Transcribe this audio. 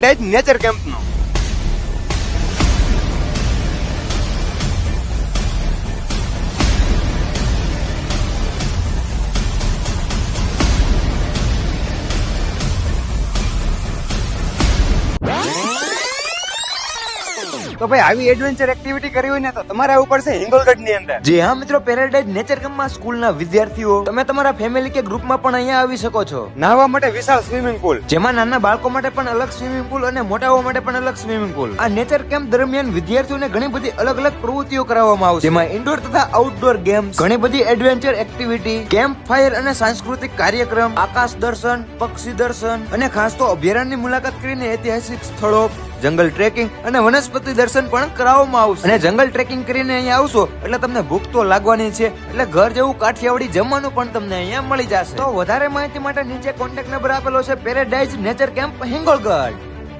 Paradise nature કેમ્પનો. તો ભાઈ આવી એડવેન્ચર એક્ટિવિટી કરવી હોય ને તો તમારે આવવું પડશે હિંગોલગઢ ની અંદર. જી હા મિત્રો, પેરેડાઇઝ નેચર કેમ્પમાં સ્કૂલના વિદ્યાર્થીઓ તમે તમારા ફેમિલી કે ગ્રુપમાં પણ અહીંયા આવી શકો છો. નાહવા માટે વિશાળ સ્વિમિંગ પુલ, જેમાં નાના બાળકો માટે પણ અલગ સ્વિમિંગ પુલ અને મોટાઓ માટે પણ અલગ સ્વિમિંગ પુલ. આ નેચર કેમ્પ દરમિયાન વિદ્યાર્થીઓને ઘણી બધી અલગ અલગ પ્રવૃત્તિઓ કરાવવામાં આવશે, જેમાં ઇન્ડોર તથા આઉટડોર ગેમ્સ, ઘણી બધી એડવેન્ચર એક્ટિવિટી, કેમ્પ ફાયર અને સાંસ્કૃતિક કાર્યક્રમ, આકાશ દર્શન, પક્ષી દર્શન અને ખાસ તો અભયારણ્યની મુલાકાત કરીને ઐતિહાસિક સ્થળો, જંગલ ટ્રેકિંગ અને વનસ્પતિ દર્શન પણ કરાવવામાં આવશે. અને જંગલ ટ્રેકિંગ કરીને અહીંયા આવશો એટલે તમને ભૂખ તો લાગવાની છે, એટલે ઘર જેવું કાઠિયાવાડી જમવાનું પણ તમને અહીંયા મળી જશે. તો વધારે માહિતી માટે નીચે કોન્ટેક્ટ નંબર આપેલો છે, પેરેડાઇઝ નેચર કેમ્પ હિંગોલગઢ.